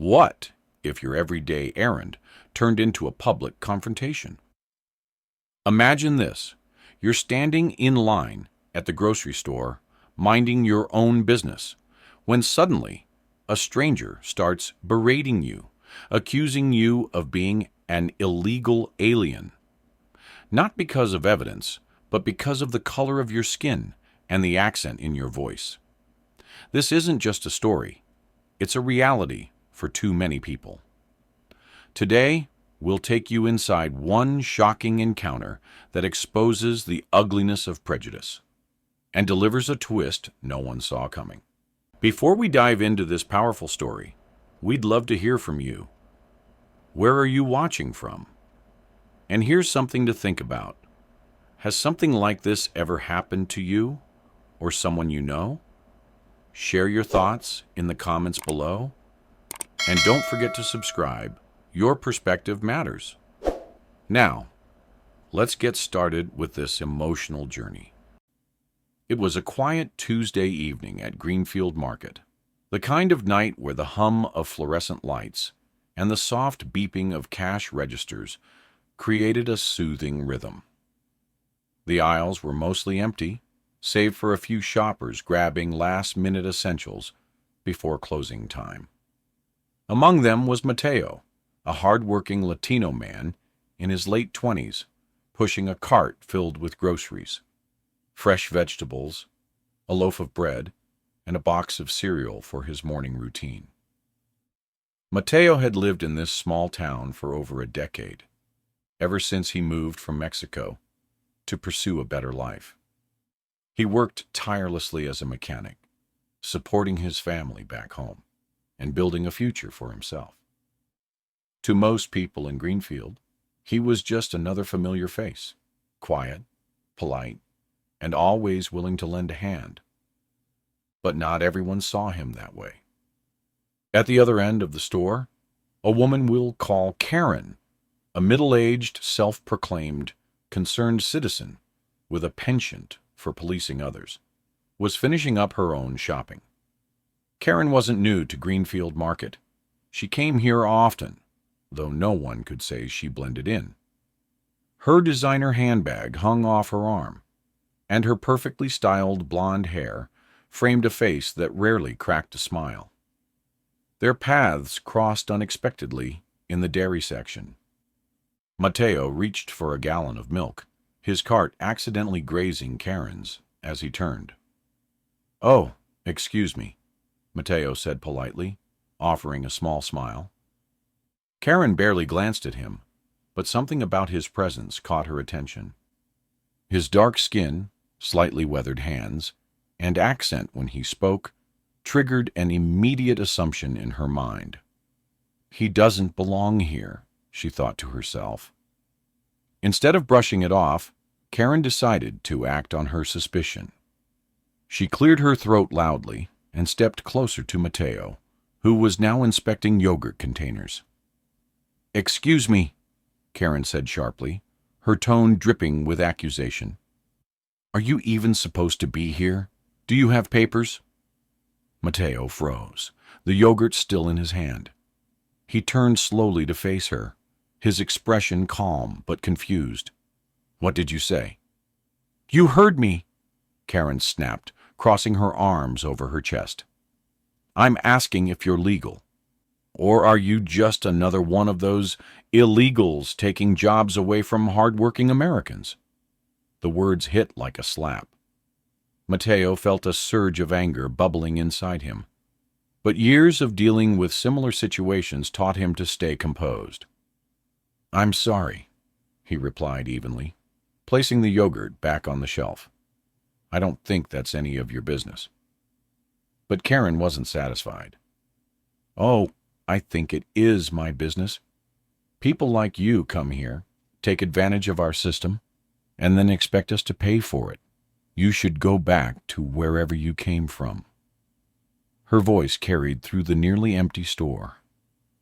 What if your everyday errand turned into a public confrontation? Imagine this. You're standing in line at the grocery store, minding your own business, when suddenly a stranger starts berating you, accusing you of being an illegal alien. Not because of evidence, but because of the color of your skin and the accent in your voice. This isn't just a story, it's a reality for too many people. Today, we'll take you inside one shocking encounter that exposes the ugliness of prejudice and delivers a twist no one saw coming. Before we dive into this powerful story, we'd love to hear from you. Where are you watching from? And here's something to think about. Has something like this ever happened to you or someone you know? Share your thoughts in the comments below. And don't forget to subscribe. Your perspective matters. Now, let's get started with this emotional journey. It was a quiet Tuesday evening at Greenfield Market, the kind of night where the hum of fluorescent lights and the soft beeping of cash registers created a soothing rhythm. The aisles were mostly empty, save for a few shoppers grabbing last-minute essentials before closing time. Among them was Mateo, a hardworking Latino man in his late 20s, pushing a cart filled with groceries, fresh vegetables, a loaf of bread, and a box of cereal for his morning routine. Mateo had lived in this small town for over a decade, ever since he moved from Mexico to pursue a better life. He worked tirelessly as a mechanic, supporting his family back home and building a future for himself. To most people in Greenfield, he was just another familiar face, quiet, polite, and always willing to lend a hand. But not everyone saw him that way. At the other end of the store, a woman we'll call Karen, a middle-aged, self-proclaimed, concerned citizen with a penchant for policing others, was finishing up her own shopping. Karen wasn't new to Greenfield Market. She came here often, though no one could say she blended in. Her designer handbag hung off her arm, and her perfectly styled blonde hair framed a face that rarely cracked a smile. Their paths crossed unexpectedly in the dairy section. Mateo reached for a gallon of milk, his cart accidentally grazing Karen's as he turned. "Oh, excuse me," Mateo said politely, offering a small smile. Karen barely glanced at him, but something about his presence caught her attention. His dark skin, slightly weathered hands, and accent when he spoke triggered an immediate assumption in her mind. He doesn't belong here, she thought to herself. Instead of brushing it off, Karen decided to act on her suspicion. She cleared her throat loudly and stepped closer to Mateo, who was now inspecting yogurt containers. "Excuse me," Karen said sharply, her tone dripping with accusation. "Are you even supposed to be here? Do you have papers?" Mateo froze, the yogurt still in his hand. He turned slowly to face her, his expression calm but confused. "What did you say?" "You heard me," Karen snapped, crossing her arms over her chest. "I'm asking if you're legal. Or are you just another one of those illegals taking jobs away from hardworking Americans?" The words hit like a slap. Mateo felt a surge of anger bubbling inside him, but years of dealing with similar situations taught him to stay composed. "I'm sorry," he replied evenly, placing the yogurt back on the shelf. "I don't think that's any of your business." But Karen wasn't satisfied. "Oh, I think it is my business. People like you come here, take advantage of our system, and then expect us to pay for it. You should go back to wherever you came from." Her voice carried through the nearly empty store,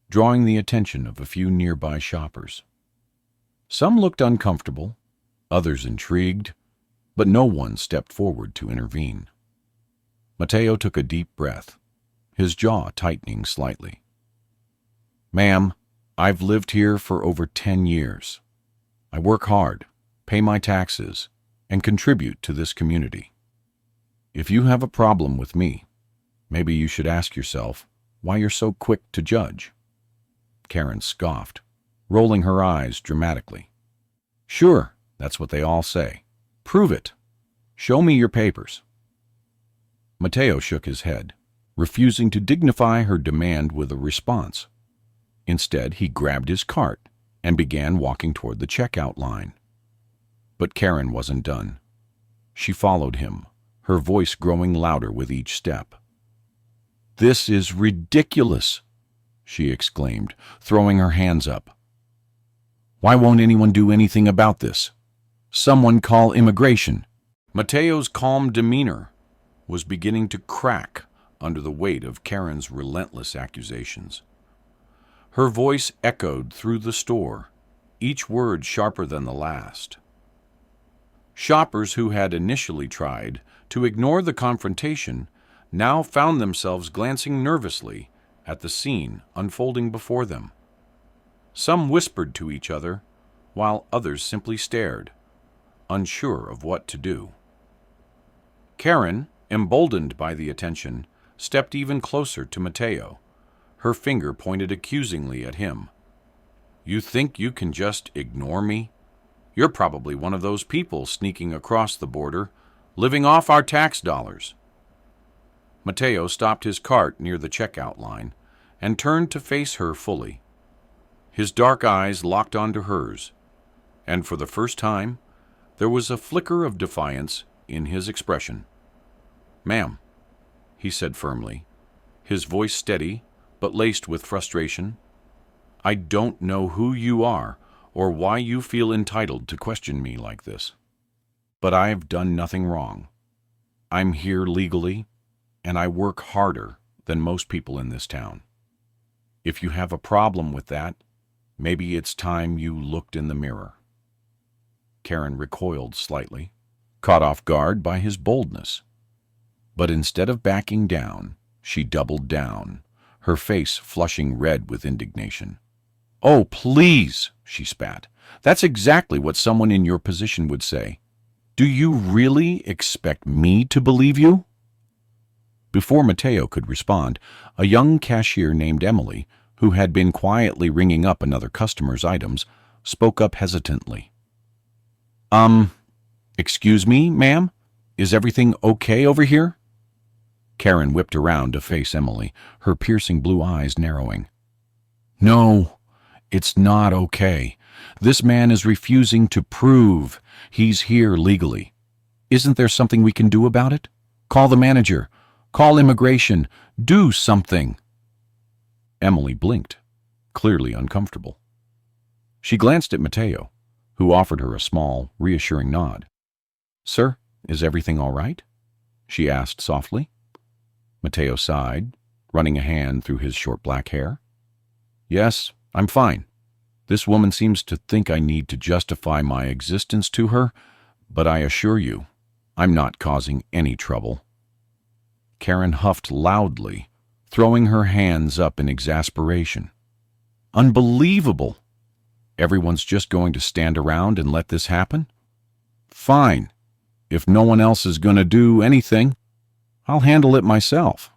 drawing the attention of a few nearby shoppers. Some looked uncomfortable, others intrigued, but no one stepped forward to intervene. Mateo took a deep breath, his jaw tightening slightly. Ma'am, I've lived here for over 10 years. I work hard, pay my taxes, and contribute to this community. If you have a problem with me, maybe you should ask yourself why you're so quick to judge." Karen scoffed, rolling her eyes dramatically. "Sure, that's what they all say. Prove it. Show me your papers." Mateo shook his head, refusing to dignify her demand with a response. Instead, he grabbed his cart and began walking toward the checkout line. But Karen wasn't done. She followed him, her voice growing louder with each step. "This is ridiculous," she exclaimed, throwing her hands up. "Why won't anyone do anything about this? Someone call immigration." Mateo's calm demeanor was beginning to crack under the weight of Karen's relentless accusations. Her voice echoed through the store, each word sharper than the last. Shoppers who had initially tried to ignore the confrontation now found themselves glancing nervously at the scene unfolding before them. Some whispered to each other, while others simply stared, unsure of what to do. Karen, emboldened by the attention, stepped even closer to Mateo, her finger pointed accusingly at him. "You think you can just ignore me? You're probably one of those people sneaking across the border, living off our tax dollars." Mateo stopped his cart near the checkout line and turned to face her fully. His dark eyes locked onto hers, and for the first time, there was a flicker of defiance in his expression. "Ma'am," he said firmly, his voice steady but laced with frustration, "I don't know who you are or why you feel entitled to question me like this. But I've done nothing wrong. I'm here legally, and I work harder than most people in this town. If you have a problem with that, maybe it's time you looked in the mirror." Karen recoiled slightly, caught off guard by his boldness. But instead of backing down, she doubled down, her face flushing red with indignation. "Oh, please," she spat. "That's exactly what someone in your position would say. Do you really expect me to believe you?" Before Mateo could respond, a young cashier named Emily, who had been quietly ringing up another customer's items, spoke up hesitantly. Excuse me, ma'am? Is everything okay over here?" Karen whipped around to face Emily, her piercing blue eyes narrowing. "No, it's not okay. This man is refusing to prove he's here legally. Isn't there something we can do about it? Call the manager. Call immigration. Do something." Emily blinked, clearly uncomfortable. She glanced at Mateo, who offered her a small, reassuring nod. "Sir, is everything all right?" she asked softly. Mateo sighed, running a hand through his short black hair. "Yes, I'm fine. This woman seems to think I need to justify my existence to her, but I assure you, I'm not causing any trouble." Karen huffed loudly, throwing her hands up in exasperation. "Unbelievable! Everyone's just going to stand around and let this happen? Fine. If no one else is going to do anything, I'll handle it myself."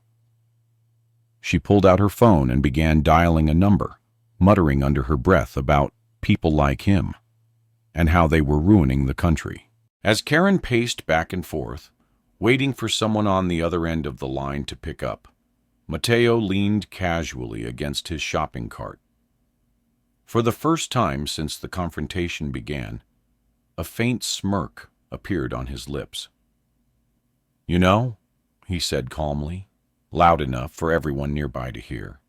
She pulled out her phone and began dialing a number, muttering under her breath about people like him and how they were ruining the country. As Karen paced back and forth, waiting for someone on the other end of the line to pick up, Mateo leaned casually against his shopping cart. For the first time since the confrontation began, a faint smirk appeared on his lips. "You know," he said calmly, loud enough for everyone nearby to hear,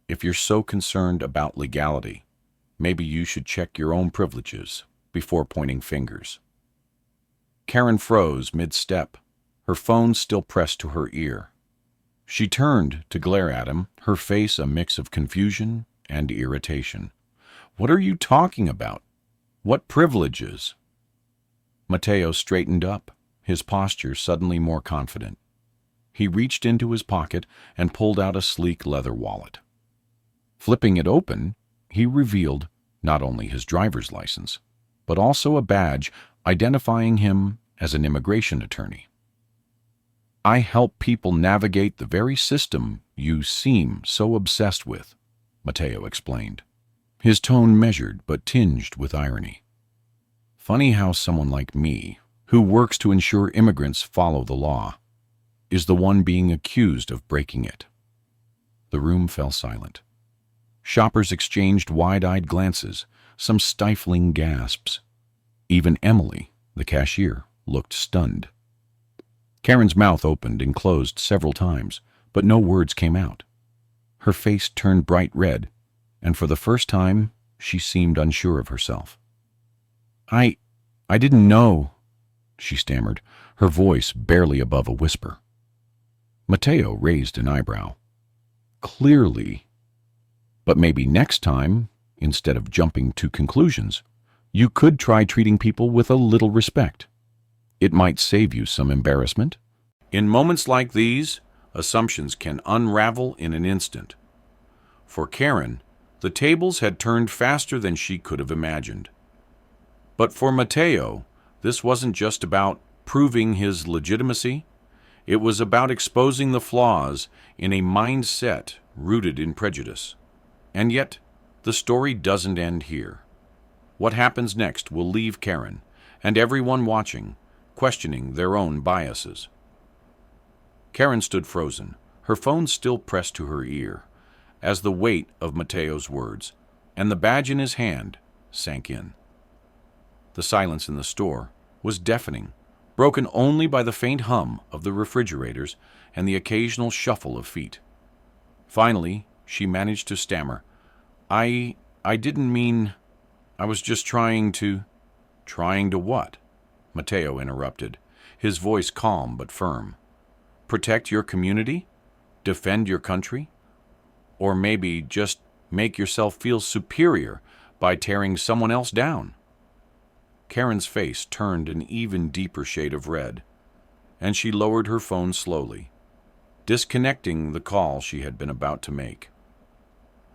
"if you're so concerned about legality, maybe you should check your own privileges before pointing fingers." Karen froze mid-step, her phone still pressed to her ear. She turned to glare at him, her face a mix of confusion and irritation. "What are you talking about? What privileges?" Mateo straightened up, his posture suddenly more confident. He reached into his pocket and pulled out a sleek leather wallet. Flipping it open, he revealed not only his driver's license, but also a badge identifying him as an immigration attorney. "I help people navigate the very system you seem so obsessed with," Mateo explained, his tone measured but tinged with irony. "Funny how someone like me, who works to ensure immigrants follow the law, is the one being accused of breaking it." The room fell silent. Shoppers exchanged wide-eyed glances, some stifling gasps. Even Emily, the cashier, looked stunned. Karen's mouth opened and closed several times, but no words came out. Her face turned bright red, and for the first time, she seemed unsure of herself. I didn't know," she stammered, her voice barely above a whisper. Mateo raised an eyebrow. "Clearly. But maybe next time, instead of jumping to conclusions, you could try treating people with a little respect. It might save you some embarrassment." In moments like these, assumptions can unravel in an instant. For Karen, the tables had turned faster than she could have imagined. But for Mateo, this wasn't just about proving his legitimacy. It was about exposing the flaws in a mindset rooted in prejudice. And yet, the story doesn't end here. What happens next will leave Karen, and everyone watching, questioning their own biases. Karen stood frozen, her phone still pressed to her ear, as the weight of Mateo's words and the badge in his hand sank in. The silence in the store was deafening, broken only by the faint hum of the refrigerators and the occasional shuffle of feet. Finally, she managed to stammer, I didn't mean, I was just trying to..." "Trying to what?" Mateo interrupted, his voice calm but firm. "Protect your community? Defend your country? Or maybe just make yourself feel superior by tearing someone else down?" Karen's face turned an even deeper shade of red, and she lowered her phone slowly, disconnecting the call she had been about to make.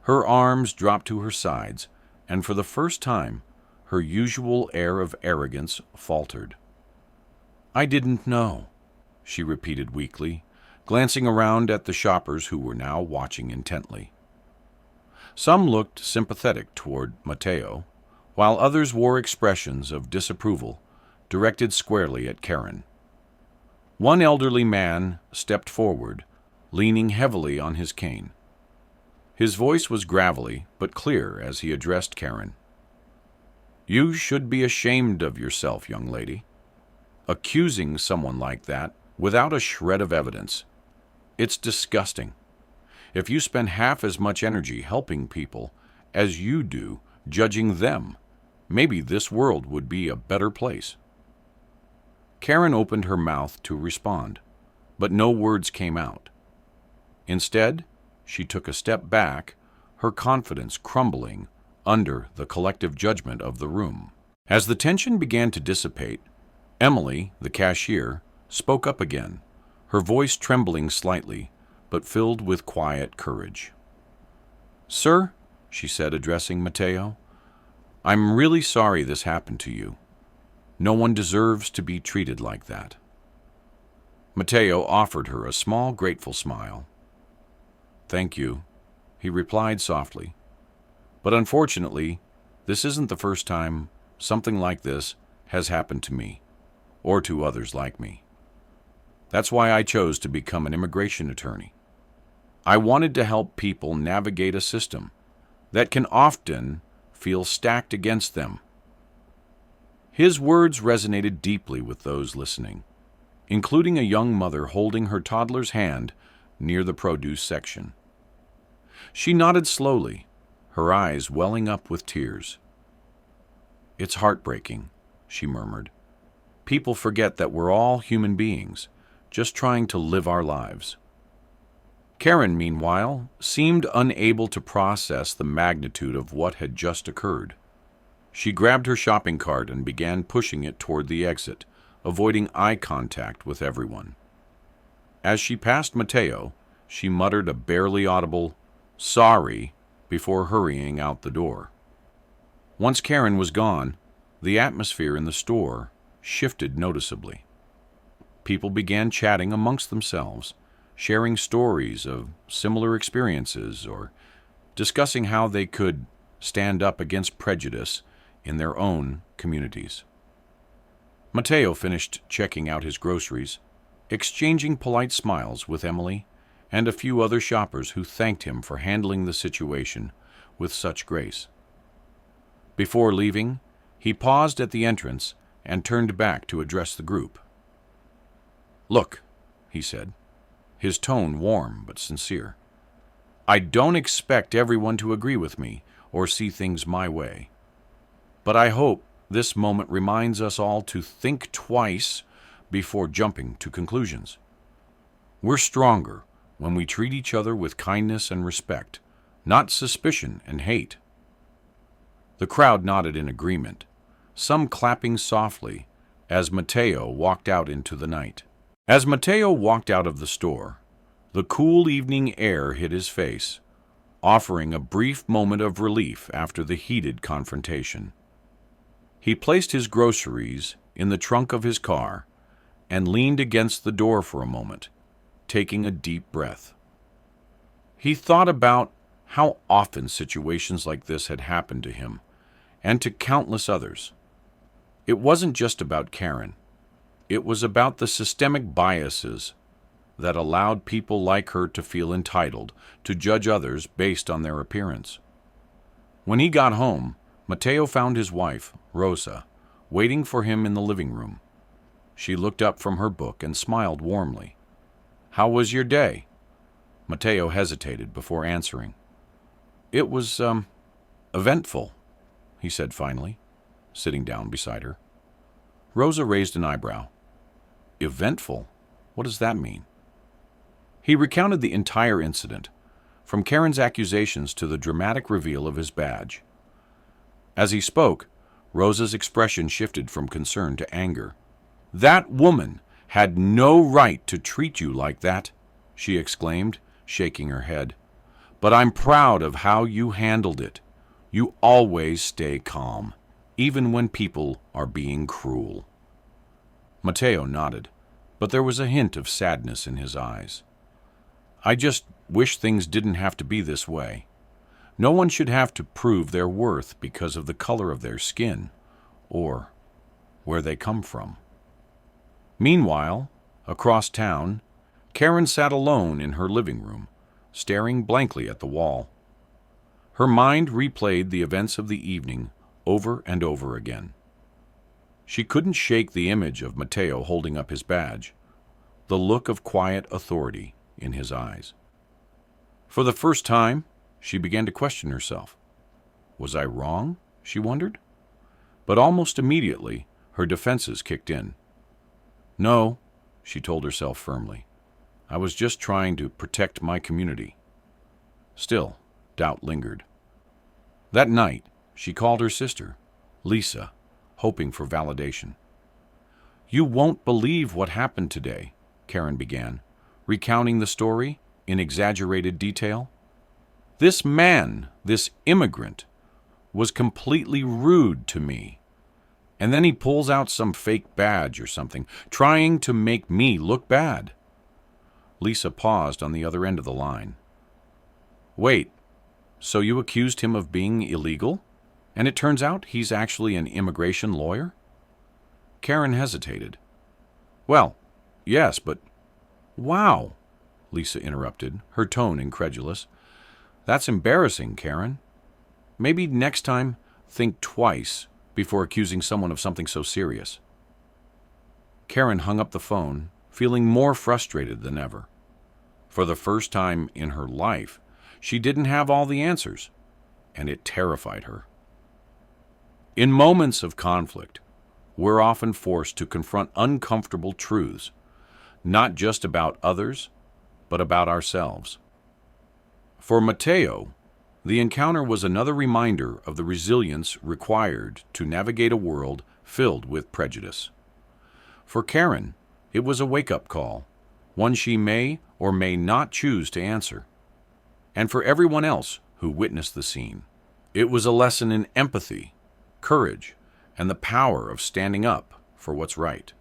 Her arms dropped to her sides, and for the first time, her usual air of arrogance faltered. "I didn't know," she repeated weakly, glancing around at the shoppers who were now watching intently. Some looked sympathetic toward Mateo, while others wore expressions of disapproval directed squarely at Karen. One elderly man stepped forward, leaning heavily on his cane. His voice was gravelly but clear as he addressed Karen. "You should be ashamed of yourself, young lady. Accusing someone like that without a shred of evidence. It's disgusting. If you spend half as much energy helping people as you do judging them, maybe this world would be a better place." Karen opened her mouth to respond, but no words came out. Instead, she took a step back, her confidence crumbling under the collective judgment of the room. As the tension began to dissipate, Emily, the cashier, spoke up again, her voice trembling slightly, but filled with quiet courage. "Sir," she said, addressing Mateo, "I'm really sorry this happened to you. No one deserves to be treated like that." Mateo offered her a small, grateful smile. "Thank you," he replied softly. "But unfortunately, this isn't the first time something like this has happened to me, or to others like me. That's why I chose to become an immigration attorney. I wanted to help people navigate a system that can often feel stacked against them." His words resonated deeply with those listening, including a young mother holding her toddler's hand near the produce section. She nodded slowly, her eyes welling up with tears. "It's heartbreaking," she murmured. "People forget that we're all human beings, just trying to live our lives." Karen, meanwhile, seemed unable to process the magnitude of what had just occurred. She grabbed her shopping cart and began pushing it toward the exit, avoiding eye contact with everyone. As she passed Mateo, she muttered a barely audible, "Sorry," before hurrying out the door. Once Karen was gone, the atmosphere in the store shifted noticeably. People began chatting amongst themselves, sharing stories of similar experiences or discussing how they could stand up against prejudice in their own communities. Mateo finished checking out his groceries, exchanging polite smiles with Emily and a few other shoppers who thanked him for handling the situation with such grace. Before leaving, he paused at the entrance and turned back to address the group. "Look," he said, his tone warm but sincere. "I don't expect everyone to agree with me or see things my way. But I hope this moment reminds us all to think twice before jumping to conclusions. We're stronger when we treat each other with kindness and respect, not suspicion and hate." The crowd nodded in agreement, some clapping softly as Mateo walked out into the night. As Mateo walked out of the store, the cool evening air hit his face, offering a brief moment of relief after the heated confrontation. He placed his groceries in the trunk of his car and leaned against the door for a moment, taking a deep breath. He thought about how often situations like this had happened to him and to countless others. It wasn't just about Karen. It was about the systemic biases that allowed people like her to feel entitled to judge others based on their appearance. When he got home, Mateo found his wife, Rosa, waiting for him in the living room. She looked up from her book and smiled warmly. "How was your day?" Mateo hesitated before answering. "It was, eventful," he said finally, sitting down beside her. Rosa raised an eyebrow. "Eventful? What does that mean?" He recounted the entire incident, from Karen's accusations to the dramatic reveal of his badge. As he spoke, Rosa's expression shifted from concern to anger. "That woman had no right to treat you like that," she exclaimed, shaking her head. "But I'm proud of how you handled it. You always stay calm, even when people are being cruel." Mateo nodded, but there was a hint of sadness in his eyes. "I just wish things didn't have to be this way. No one should have to prove their worth because of the color of their skin or where they come from." Meanwhile, across town, Karen sat alone in her living room, staring blankly at the wall. Her mind replayed the events of the evening over and over again. She couldn't shake the image of Mateo holding up his badge, the look of quiet authority in his eyes. For the first time, she began to question herself. Was I wrong? She wondered. But almost immediately, her defenses kicked in. "No," she told herself firmly. "I was just trying to protect my community." Still, doubt lingered. That night, she called her sister, Lisa, hoping for validation. "You won't believe what happened today," Karen began, recounting the story in exaggerated detail. "This man, this immigrant, was completely rude to me. And then he pulls out some fake badge or something, trying to make me look bad." Lisa paused on the other end of the line. "Wait, so you accused him of being illegal? And it turns out he's actually an immigration lawyer?" Karen hesitated. "Well, yes, but—" "Wow," Lisa interrupted, her tone incredulous. "That's embarrassing, Karen. Maybe next time think twice before accusing someone of something so serious." Karen hung up the phone, feeling more frustrated than ever. For the first time in her life, she didn't have all the answers, and it terrified her. In moments of conflict, we're often forced to confront uncomfortable truths, not just about others, but about ourselves. For Mateo, the encounter was another reminder of the resilience required to navigate a world filled with prejudice. For Karen, it was a wake-up call, one she may or may not choose to answer. And for everyone else who witnessed the scene. It was a lesson in empathy, courage, and the power of standing up for what's right.